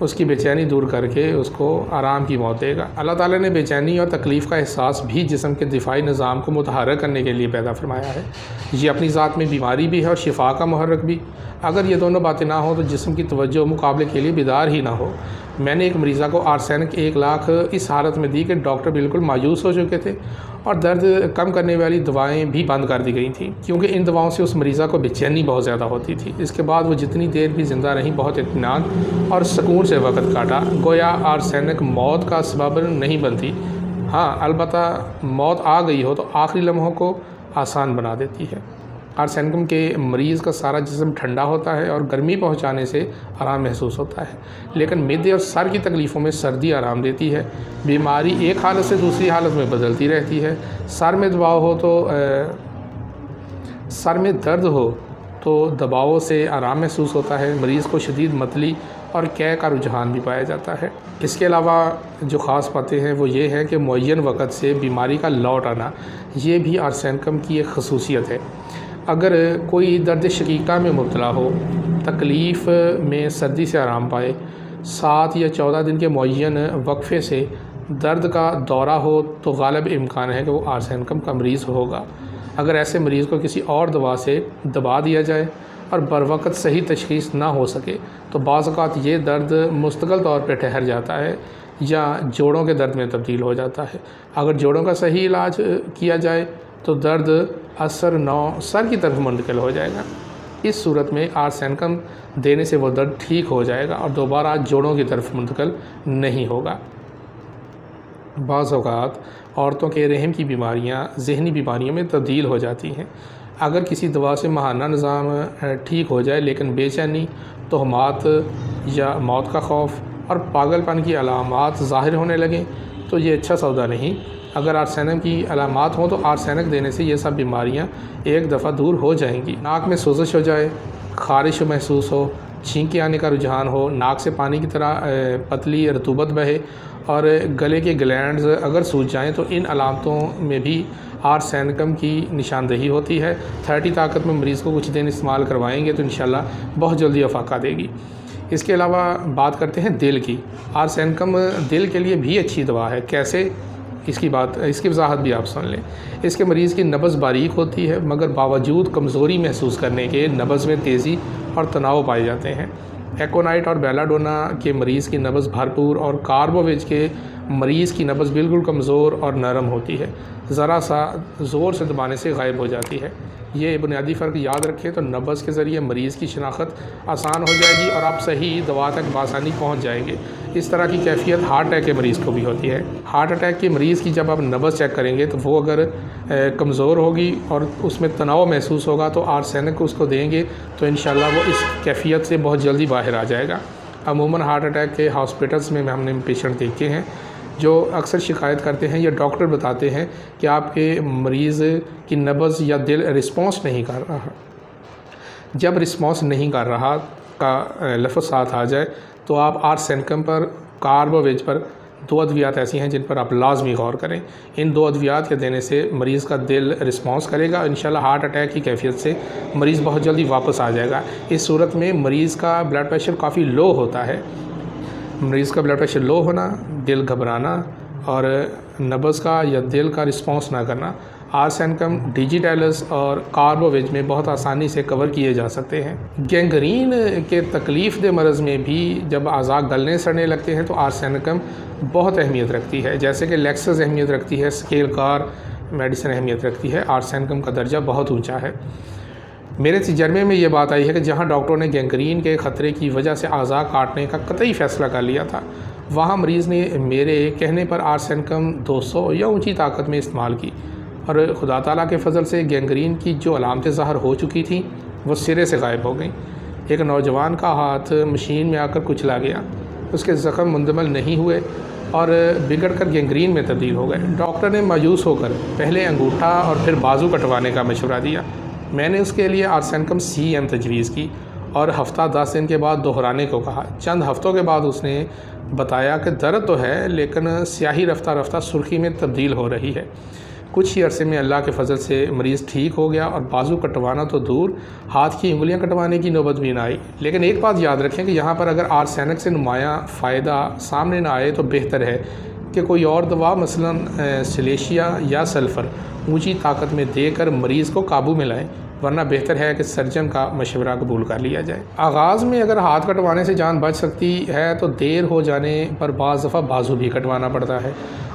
اس کی بے چینی دور کر کے اس کو آرام کی موت دے گا۔ اللہ تعالیٰ نے بے چینی اور تکلیف کا احساس بھی جسم کے دفاعی نظام کو متحرک کرنے کے لیے پیدا فرمایا ہے۔ یہ اپنی ذات میں بیماری بھی ہے اور شفا کا محرک بھی۔ اگر یہ دونوں باتیں نہ ہوں تو جسم کی توجہ مقابلے کے لیے بیدار ہی نہ ہو۔ میں نے ایک مریضہ کو آرسینک 1 لاکھ اس حالت میں دی کہ ڈاکٹر بالکل مایوس ہو چکے تھے اور درد کم کرنے والی دوائیں بھی بند کر دی گئی تھیں، کیونکہ ان دواؤں سے اس مریضہ کو بے چینی بہت زیادہ ہوتی تھی۔ اس کے بعد وہ جتنی دیر بھی زندہ رہیں بہت اطمینان اور سکون سے وقت کاٹا۔ گویا آرسینک موت کا سبب نہیں بنتی، ہاں البتہ موت آ گئی ہو تو آخری لمحوں کو آسان بنا دیتی ہے۔ آرسینکم کے مریض کا سارا جسم ٹھنڈا ہوتا ہے اور گرمی پہنچانے سے آرام محسوس ہوتا ہے، لیکن معدے اور سر کی تکلیفوں میں سردی آرام دیتی ہے۔ بیماری ایک حالت سے دوسری حالت میں بدلتی رہتی ہے۔ سر میں درد ہو تو دباؤ سے آرام محسوس ہوتا ہے۔ مریض کو شدید متلی اور قے کا رجحان بھی پایا جاتا ہے۔ اس کے علاوہ جو خاص باتیں ہیں وہ یہ ہے کہ معین وقت سے بیماری کا لوٹ آنا، یہ بھی آرسینکم کی ایک خصوصیت ہے۔ اگر کوئی درد شقیقہ میں مبتلا ہو، تکلیف میں سردی سے آرام پائے، 7 یا 14 دن کے معین وقفے سے درد کا دورہ ہو تو غالب امکان ہے کہ وہ آرسینکم کا مریض ہوگا۔ اگر ایسے مریض کو کسی اور دوا سے دبا دیا جائے اور بروقت صحیح تشخیص نہ ہو سکے تو بعض اوقات یہ درد مستقل طور پہ ٹھہر جاتا ہے یا جوڑوں کے درد میں تبدیل ہو جاتا ہے۔ اگر جوڑوں کا صحیح علاج کیا جائے تو درد اثر نو سر کی طرف منتقل ہو جائے گا۔ اس صورت میں آرسینکم دینے سے وہ درد ٹھیک ہو جائے گا اور دوبارہ جوڑوں کی طرف منتقل نہیں ہوگا۔ بعض اوقات عورتوں کے رحم کی بیماریاں ذہنی بیماریوں میں تبدیل ہو جاتی ہیں۔ اگر کسی دوا سے ماہانہ نظام ٹھیک ہو جائے لیکن بے چینی، تہمات یا موت کا خوف اور پاگل پن کی علامات ظاہر ہونے لگیں تو یہ اچھا سودا نہیں۔ اگر آرسینک کی علامات ہوں تو آرسینک دینے سے یہ سب بیماریاں ایک دفعہ دور ہو جائیں گی۔ ناک میں سوزش ہو جائے، خارش محسوس ہو، چھینکیں آنے کا رجحان ہو، ناک سے پانی کی طرح پتلی رطوبت بہے اور گلے کے گلینڈز اگر سوج جائیں تو ان علامتوں میں بھی آرسینکم کی نشاندہی ہوتی ہے۔ 30 طاقت میں مریض کو کچھ دن استعمال کروائیں گے تو انشاءاللہ بہت جلدی افاقہ دے گی۔ اس کے علاوہ بات کرتے ہیں دل کی۔ آرسینکم دل کے لیے بھی اچھی دوا ہے۔ کیسے؟ اس کی وضاحت بھی آپ سن لیں۔ اس کے مریض کی نبض باریک ہوتی ہے مگر باوجود کمزوری محسوس کرنے کے نبض میں تیزی اور تناؤ پائے جاتے ہیں۔ ایکونائٹ اور بیلاڈونا کے مریض کی نبض بھرپور اور کاربوویج کے مریض کی نبض بالکل کمزور اور نرم ہوتی ہے، ذرا سا زور سے دبانے سے غائب ہو جاتی ہے۔ یہ بنیادی فرق یاد رکھیں تو نبض کے ذریعے مریض کی شناخت آسان ہو جائے گی اور آپ صحیح دوا تک بآسانی پہنچ جائیں گے۔ اس طرح کی کیفیت ہارٹ اٹیک کے مریض کو بھی ہوتی ہے۔ ہارٹ اٹیک کے مریض کی جب آپ نبض چیک کریں گے تو وہ اگر کمزور ہوگی اور اس میں تناؤ محسوس ہوگا تو آرسینک اس کو دیں گے تو انشاءاللہ وہ اس کیفیت سے بہت جلدی باہر آ جائے گا۔ عموماً ہارٹ اٹیک کے ہاسپٹلس میں ہم نے پیشنٹ دیکھے ہیں جو اکثر شکایت کرتے ہیں یا ڈاکٹر بتاتے ہیں کہ آپ کے مریض کی نبض یا دل رسپانس نہیں کر رہا۔ جب رسپانس نہیں کر رہا کا لفظ ساتھ آ جائے تو آپ آرسینکم پر، کاربوویج پر 2 ادویات ایسی ہیں جن پر آپ لازمی غور کریں۔ ان 2 ادویات کے دینے سے مریض کا دل رسپانس کرے گا، انشاءاللہ ہارٹ اٹیک کی کیفیت سے مریض بہت جلدی واپس آ جائے گا۔ اس صورت میں مریض کا بلڈ پریشر کافی لو ہوتا ہے۔ مریض کا بلڈ پریشر لو ہونا، دل گھبرانا اور نبض کا یا دل کا رسپانس نہ کرنا آرسینکم، ڈیجیٹیلس اور کاربوویج میں بہت آسانی سے کور کیے جا سکتے ہیں۔ گینگرین کے تکلیف دہ مرض میں بھی جب اعضاء گلنے سڑنے لگتے ہیں تو آرسینکم بہت اہمیت رکھتی ہے، جیسے کہ لیکسس اہمیت رکھتی ہے، سکیل کار میڈیسن اہمیت رکھتی ہے۔ آرسینکم کا درجہ بہت اونچا ہے۔ میرے تجربے میں یہ بات آئی ہے کہ جہاں ڈاکٹروں نے گینگرین کے خطرے کی وجہ سے اعضاء کاٹنے کا قطعی فیصلہ کر لیا تھا، وہاں مریض نے میرے کہنے پر آرسینکم 200 یا اونچی طاقت میں استعمال کی اور خدا تعالیٰ کے فضل سے گینگرین کی جو علامتیں ظاہر ہو چکی تھیں وہ سرے سے غائب ہو گئیں۔ ایک نوجوان کا ہاتھ مشین میں آ کر کچلا گیا، اس کے زخم مندمل نہیں ہوئے اور بگڑ کر گینگرین میں تبدیل ہو گئے۔ ڈاکٹر نے مایوس ہو کر پہلے انگوٹھا اور پھر بازو کٹوانے کا مشورہ دیا۔ میں نے اس کے لیے آرسینکم CM تجویز کی اور ہفتہ 10 دن کے بعد دہرانے کو کہا۔ چند ہفتوں کے بعد اس نے بتایا کہ درد تو ہے لیکن سیاہی رفتہ رفتہ سرخی میں تبدیل ہو رہی ہے۔ کچھ ہی عرصے میں اللہ کے فضل سے مریض ٹھیک ہو گیا اور بازو کٹوانا تو دور، ہاتھ کی انگلیاں کٹوانے کی نوبت بھی نہ آئی۔ لیکن ایک بات یاد رکھیں کہ یہاں پر اگر آرسینک سے نمایاں فائدہ سامنے نہ آئے تو بہتر ہے کہ کوئی اور دوا مثلا سلیشیا یا سلفر اونچی طاقت میں دے کر مریض کو قابو میں لائیں، ورنہ بہتر ہے کہ سرجن کا مشورہ قبول کر لیا جائے۔ آغاز میں اگر ہاتھ کٹوانے سے جان بچ سکتی ہے تو دیر ہو جانے پر بعض دفعہ بازو بھی کٹوانا پڑتا ہے،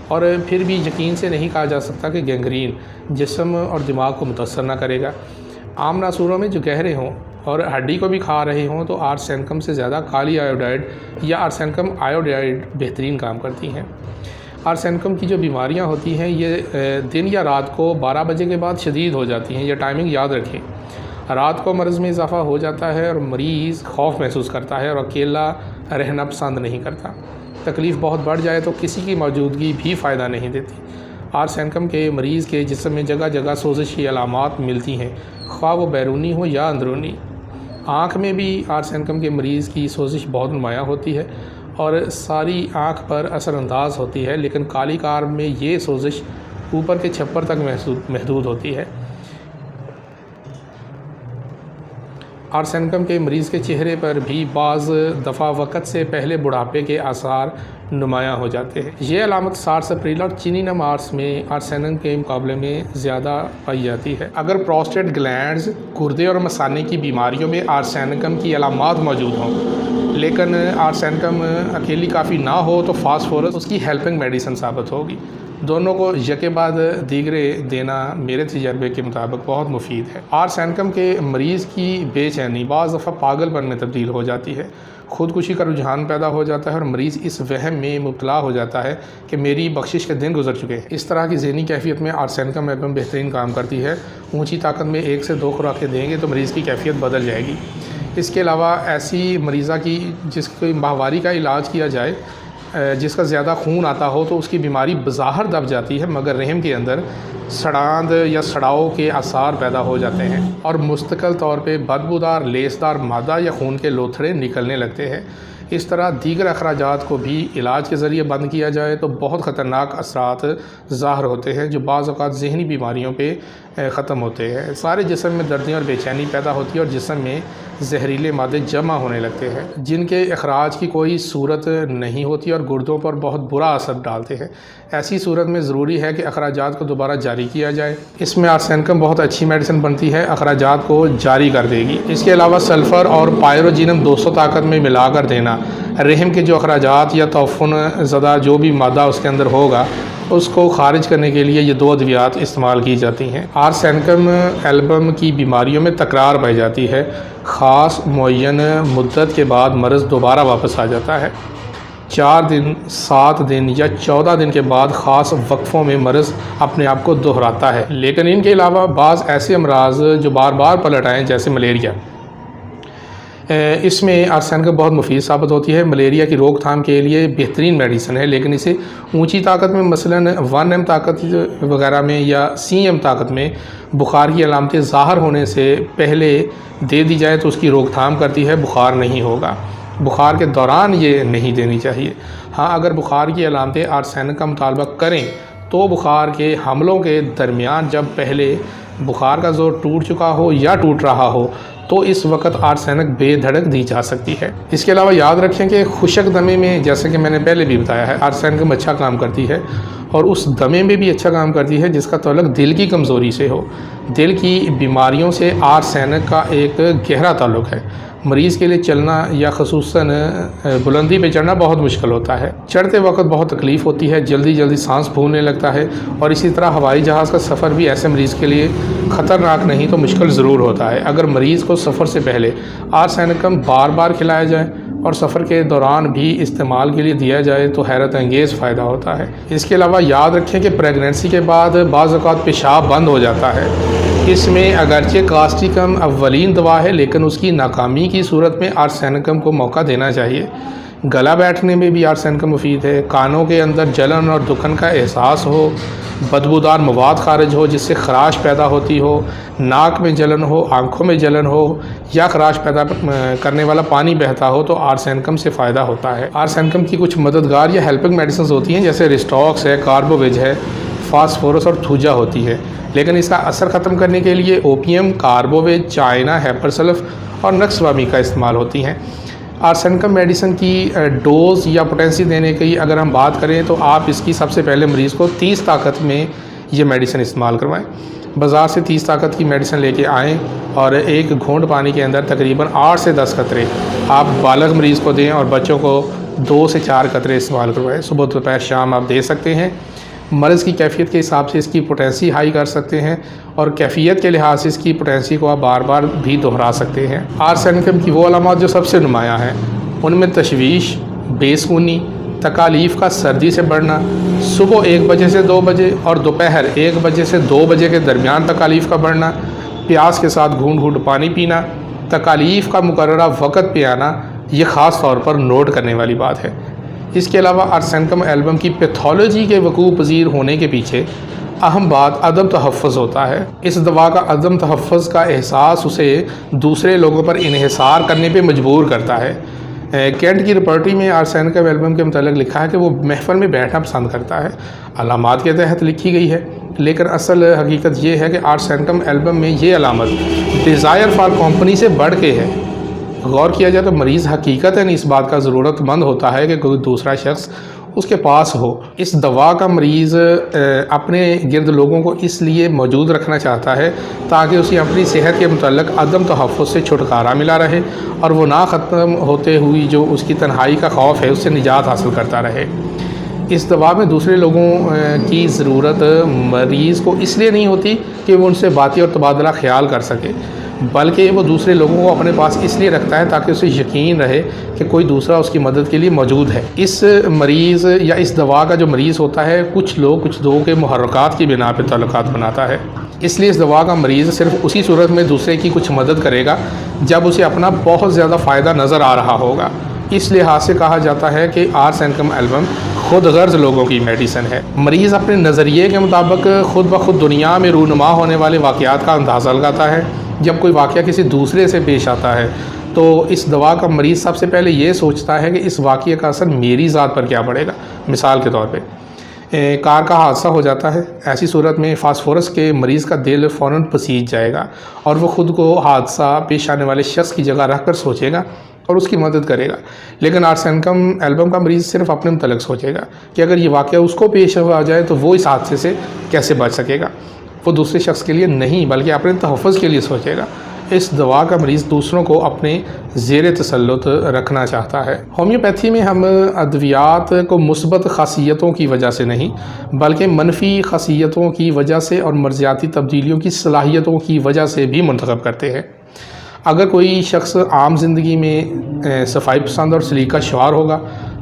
اور پھر بھی یقین سے نہیں کہا جا سکتا کہ گینگرین جسم اور دماغ کو متاثر نہ کرے گا۔ عام ناسوروں میں جو گہرے ہوں اور ہڈی کو بھی کھا رہے ہوں تو آرسینکم سے زیادہ کالی آیوڈائڈ یا آرسینکم آیوڈائڈ بہترین کام کرتی ہیں۔ آرسینکم کی جو بیماریاں ہوتی ہیں یہ دن یا رات کو 12 بجے کے بعد شدید ہو جاتی ہیں، یہ ٹائمنگ یاد رکھیں۔ رات کو مرض میں اضافہ ہو جاتا ہے اور مریض خوف محسوس کرتا ہے اور اکیلا رہنا پسند نہیں کرتا۔ تکلیف بہت بڑھ جائے تو کسی کی موجودگی بھی فائدہ نہیں دیتی۔ آرسینکم کے مریض کے جسم میں جگہ جگہ سوزش کی علامات ملتی ہیں، خواہ وہ بیرونی ہو یا اندرونی۔ آنکھ میں بھی آرسینکم کے مریض کی سوزش بہت نمایاں ہوتی ہے اور ساری آنکھ پر اثر انداز ہوتی ہے، لیکن کالی کار میں یہ سوزش اوپر کے چھپر تک محدود ہوتی ہے۔ آرسینکم کے مریض کے چہرے پر بھی بعض دفعہ وقت سے پہلے بڑھاپے کے آثار نمایاں ہو جاتے ہیں۔ یہ علامت سارسپریلا اور چینینم آرس میں آرسینکم کے مقابلے میں زیادہ پائی جاتی ہے۔ اگر پروسٹیٹ گلینڈز، گردے اور مثانے کی بیماریوں میں آرسینکم کی علامات موجود ہوں لیکن آرسینکم اکیلی کافی نہ ہو تو فاسفورس اس کی ہیلپنگ میڈیسن ثابت ہوگی۔ دونوں کو یکے بعد دیگرے دینا میرے تجربے کے مطابق بہت مفید ہے۔ آرسینکم کے مریض کی بے چینی بعض دفعہ پاگل پن میں تبدیل ہو جاتی ہے، خودکشی کا رجحان پیدا ہو جاتا ہے اور مریض اس وہم میں مبتلا ہو جاتا ہے کہ میری بخشش کے دن گزر چکے ہیں۔ اس طرح کی ذہنی کیفیت میں آرسینکم ایلبم بہترین کام کرتی ہے۔ اونچی طاقت میں 1 سے 2 خوراکیں دیں گے تو مریض کی کیفیت بدل جائے گی۔ اس کے علاوہ ایسی مریضہ کی جس کی ماہواری کا علاج کیا جائے، جس کا زیادہ خون آتا ہو تو اس کی بیماری بظاہر دب جاتی ہے مگر رحم کے اندر سڑاند یا سڑاؤ کے آثار پیدا ہو جاتے ہیں اور مستقل طور پہ بدبودار لیسدار مادہ یا خون کے لوتھڑے نکلنے لگتے ہیں۔ اس طرح دیگر اخراجات کو بھی علاج کے ذریعے بند کیا جائے تو بہت خطرناک اثرات ظاہر ہوتے ہیں جو بعض اوقات ذہنی بیماریوں پہ ختم ہوتے ہیں۔ سارے جسم میں دردیں اور بے چینی پیدا ہوتی ہے اور جسم میں زہریلے مادے جمع ہونے لگتے ہیں جن کے اخراج کی کوئی صورت نہیں ہوتی اور گردوں پر بہت برا اثر ڈالتے ہیں۔ ایسی صورت میں ضروری ہے کہ اخراجات کو دوبارہ جاری کیا جائے۔ اس میں آرسینکم بہت اچھی میڈیسن بنتی ہے، اخراجات کو جاری کر دے گی۔ اس کے علاوہ سلفر اور پائروجینم 200 طاقت میں ملا کر دینا رحم کے جو اخراجات یا تعفن زدہ جو بھی مادہ اس کے اندر ہوگا اس کو خارج کرنے کے لیے یہ 2 ادویات استعمال کی جاتی ہیں۔ آرسینکم ایلبم کی بیماریوں میں تکرار پائی جاتی ہے، خاص معین مدت کے بعد مرض دوبارہ واپس آ جاتا ہے۔ 4 دن، 7 دن یا 14 دن کے بعد خاص وقفوں میں مرض اپنے آپ کو دہراتا ہے، لیکن ان کے علاوہ بعض ایسے امراض جو بار بار پلٹ آئیں جیسے ملیریا، اس میں آرسینکم بہت مفید ثابت ہوتی ہے۔ ملیریا کی روک تھام کے لیے بہترین میڈیسن ہے، لیکن اسے اونچی طاقت میں مثلاً 1 m طاقت وغیرہ میں یا C m طاقت میں بخار کی علامتیں ظاہر ہونے سے پہلے دے دی جائے تو اس کی روک تھام کرتی ہے، بخار نہیں ہوگا۔ بخار کے دوران یہ نہیں دینی چاہیے۔ ہاں، اگر بخار کی علامتیں آرسینک کا مطالبہ کریں تو بخار کے حملوں کے درمیان جب پہلے بخار کا زور ٹوٹ چکا ہو یا ٹوٹ رہا ہو تو اس وقت آرسینک بے دھڑک دی جا سکتی ہے۔ اس کے علاوہ یاد رکھیں کہ خشک دمے میں، جیسے کہ میں نے پہلے بھی بتایا ہے، آرسینکم اچھا کام کرتی ہے اور اس دمے میں بھی اچھا کام کرتی ہے جس کا تعلق دل کی کمزوری سے ہو۔ دل کی بیماریوں سے آرسینک کا ایک گہرا تعلق ہے۔ مریض کے لیے چلنا یا خصوصاً بلندی پہ چڑھنا بہت مشکل ہوتا ہے، چڑھتے وقت بہت تکلیف ہوتی ہے، جلدی جلدی سانس پھولنے لگتا ہے، اور اسی طرح ہوائی جہاز کا سفر بھی ایسے مریض کے لیے خطرناک نہیں تو مشکل ضرور ہوتا ہے۔ اگر مریض کو سفر سے پہلے آرسینکم بار بار کھلایا جائے اور سفر کے دوران بھی استعمال کے لیے دیا جائے تو حیرت انگیز فائدہ ہوتا ہے۔ اس کے علاوہ یاد رکھیں کہ پریگننسی کے بعد بعض اوقات پیشاب بند ہو جاتا ہے۔ اس میں اگرچہ کاسٹیکم اولین دوا ہے لیکن اس کی ناکامی کی صورت میں آرسینکم کو موقع دینا چاہیے۔ گلا بیٹھنے میں بھی آرسینکم مفید ہے۔ کانوں کے اندر جلن اور دکھن کا احساس ہو، بدبودار مواد خارج ہو جس سے خراش پیدا ہوتی ہو، ناک میں جلن ہو، آنکھوں میں جلن ہو یا خراش پیدا کرنے والا پانی بہتا ہو تو آرسینکم سے فائدہ ہوتا ہے۔ آرسینکم کی کچھ مددگار یا ہیلپنگ میڈیسنز ہوتی ہیں جیسے ریسٹاکس ہے، کاربوویج ہے، فاسفورس اور تھوجا ہوتی ہے، لیکن اس کا اثر ختم کرنے کے لیے اوپیم، کاربویٹ، چائنا، ہیپرسلف اور نکسوامی کا استعمال ہوتی ہیں۔ آرسینکم میڈیسن کی ڈوز یا پوٹینسی دینے کی اگر ہم بات کریں تو آپ اس کی سب سے پہلے مریض کو 30 طاقت میں یہ میڈیسن استعمال کروائیں۔ بازار سے 30 طاقت کی میڈیسن لے کے آئیں اور ایک گھونٹ پانی کے اندر تقریباً 8 سے 10 قطرے آپ بالغ مریض کو دیں اور بچوں کو 2 سے 4 قطرے استعمال کروائیں۔ صبح دوپہر شام آپ دے سکتے ہیں۔ مرض کی کیفیت کے حساب سے اس کی پوٹینسی ہائی کر سکتے ہیں اور کیفیت کے لحاظ سے اس کی پوٹینسی کو آپ بار بار بھی دہرا سکتے ہیں۔ آرسینکم کی وہ علامات جو سب سے نمایاں ہیں ان میں تشویش، بے سکونی، تکالیف کا سردی سے بڑھنا، صبح 1 بجے سے 2 بجے اور دوپہر 1 بجے سے 2 بجے کے درمیان تکالیف کا بڑھنا، پیاس کے ساتھ گھونٹ گھونٹ پانی پینا، تکالیف کا مقررہ وقت پہ آنا، یہ خاص طور پر نوٹ کرنے والی بات ہے۔ اس کے علاوہ آرسینکم ایلبم کی پیتھولوجی کے وقوع پذیر ہونے کے پیچھے اہم بات عدم تحفظ ہوتا ہے۔ اس دوا کا عدم تحفظ کا احساس اسے دوسرے لوگوں پر انحصار کرنے پہ مجبور کرتا ہے۔ کینٹ کی رپورٹری میں آرسینکم ایلبم کے متعلق لکھا ہے کہ وہ محفل میں بیٹھنا پسند کرتا ہے، علامات کے تحت لکھی گئی ہے، لیکن اصل حقیقت یہ ہے کہ آرسینکم ایلبم میں یہ علامت ڈیزائر فار کمپنی سے بڑھ کے ہے۔ غور کیا جائے تو مریض حقیقتاً اس بات کا ضرورت مند ہوتا ہے کہ کوئی دوسرا شخص اس کے پاس ہو۔ اس دوا کا مریض اپنے گرد لوگوں کو اس لیے موجود رکھنا چاہتا ہے تاکہ اسے اپنی صحت کے متعلق عدم تحفظ سے چھٹکارا ملا رہے اور وہ نہ ختم ہوتے ہوئی جو اس کی تنہائی کا خوف ہے اس سے نجات حاصل کرتا رہے۔ اس دوا میں دوسرے لوگوں کی ضرورت مریض کو اس لیے نہیں ہوتی کہ وہ ان سے باتیں اور تبادلہ خیال کر سکے، بلکہ وہ دوسرے لوگوں کو اپنے پاس اس لیے رکھتا ہے تاکہ اسے یقین رہے کہ کوئی دوسرا اس کی مدد کے لیے موجود ہے۔ اس مریض یا اس دوا کا جو مریض ہوتا ہے کچھ لوگوں کے محرکات کی بنا پہ تعلقات بناتا ہے، اس لیے اس دوا کا مریض صرف اسی صورت میں دوسرے کی کچھ مدد کرے گا جب اسے اپنا بہت زیادہ فائدہ نظر آ رہا ہوگا۔ اس لحاظ سے کہا جاتا ہے کہ آرسینکم ایلبم خود غرض لوگوں کی میڈیسن ہے۔ مریض اپنے نظریے کے مطابق خود بخود دنیا میں رونما ہونے والے واقعات کا اندازہ لگاتا ہے۔ جب کوئی واقعہ کسی دوسرے سے پیش آتا ہے تو اس دوا کا مریض سب سے پہلے یہ سوچتا ہے کہ اس واقعے کا اثر میری ذات پر کیا پڑے گا۔ مثال کے طور پہ کار کا حادثہ ہو جاتا ہے، ایسی صورت میں فاسفورس کے مریض کا دل فوراً پسیج جائے گا اور وہ خود کو حادثہ پیش آنے والے شخص کی جگہ رکھ کر سوچے گا اور اس کی مدد کرے گا۔ لیکن آرسینکم ایلبم کا مریض صرف اپنے متعلق سوچے گا کہ اگر یہ واقعہ اس کو پیش آ جائے تو وہ اس حادثے سے کیسے بچ سکے گا۔ وہ دوسرے شخص کے لیے نہیں بلکہ اپنے تحفظ کے لیے سوچے گا۔ اس دوا کا مریض دوسروں کو اپنے زیر تسلط رکھنا چاہتا ہے۔ ہومیوپیتھی میں ہم ادویات کو مثبت خاصیتوں کی وجہ سے نہیں بلکہ منفی خاصیتوں کی وجہ سے اور مرضیاتی تبدیلیوں کی صلاحیتوں کی وجہ سے بھی منتخب کرتے ہیں۔ اگر کوئی شخص عام زندگی میں صفائی پسند اور سلیقہ شعار ہوگا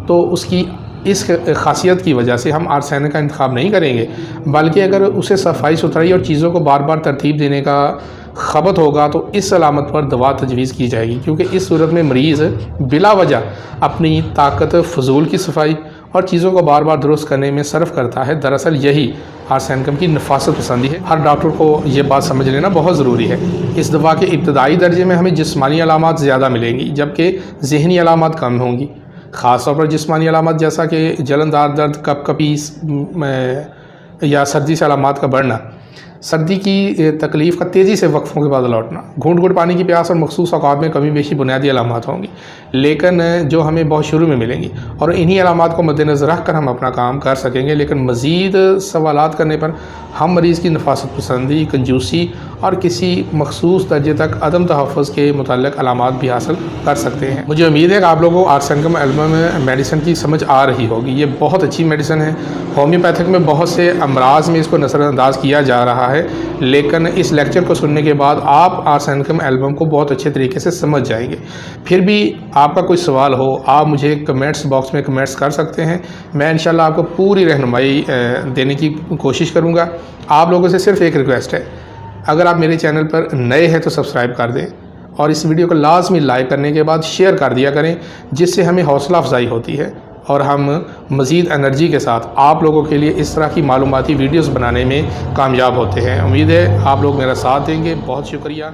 تو اس کی اس خاصیت کی وجہ سے ہم آرسینک کا انتخاب نہیں کریں گے، بلکہ اگر اسے صفائی ستھرائی اور چیزوں کو بار بار ترتیب دینے کا خبت ہوگا تو اس علامت پر دوا تجویز کی جائے گی، کیونکہ اس صورت میں مریض بلا وجہ اپنی طاقت فضول کی صفائی اور چیزوں کو بار بار درست کرنے میں صرف کرتا ہے۔ دراصل یہی آرسینکم کی نفاست پسندی ہے۔ ہر ڈاکٹر کو یہ بات سمجھ لینا بہت ضروری ہے۔ اس دوا کے ابتدائی درجے میں ہمیں جسمانی علامات زیادہ ملیں گی جبکہ ذہنی علامات کم ہوں گی، خاص طور پر جسمانی علامات جیسا کہ جلندار درد، کپ کپی یا سردی سے علامات کا بڑھنا، سردی کی تکلیف کا تیزی سے وقفوں کے بعد لوٹنا، گھونٹ گھونٹ پانی کی پیاس اور مخصوص اوقات میں کمی بیشی بنیادی علامات ہوں گی لیکن جو ہمیں بہت شروع میں ملیں گی، اور انہی علامات کو مد نظر رکھ کر ہم اپنا کام کر سکیں گے۔ لیکن مزید سوالات کرنے پر ہم مریض کی نفاست پسندی، کنجوسی اور کسی مخصوص درجے تک عدم تحفظ کے متعلق علامات بھی حاصل کر سکتے ہیں۔ مجھے امید ہے کہ آپ لوگوں کو آرسینکم ایلبم میڈیسن کی سمجھ آ رہی ہوگی۔ یہ بہت اچھی میڈیسن ہے۔ ہومیوپیتھک میں بہت سے امراض میں اس کو نظر انداز کیا جا رہا ہے، لیکن اس لیکچر کو سننے کے بعد آپ آرسینکم ایلبم کو بہت اچھے طریقے سے سمجھ جائیں گے۔ پھر بھی آپ کا کوئی سوال ہو آپ مجھے کمنٹس باکس میں کمنٹس کر سکتے ہیں، میں انشاءاللہ آپ کو پوری رہنمائی دینے کی کوشش کروں گا۔ آپ لوگوں سے صرف ایک ریکویسٹ ہے، اگر آپ میرے چینل پر نئے ہیں تو سبسکرائب کر دیں اور اس ویڈیو کو لازمی لائک کرنے کے بعد شیئر کر دیا کریں، جس سے ہمیں حوصلہ افزائی ہوتی ہے اور ہم مزید انرجی کے ساتھ آپ لوگوں کے لیے اس طرح کی معلوماتی ویڈیوز بنانے میں کامیاب ہوتے ہیں۔ امید ہے آپ لوگ میرا ساتھ دیں گے۔ بہت شکریہ۔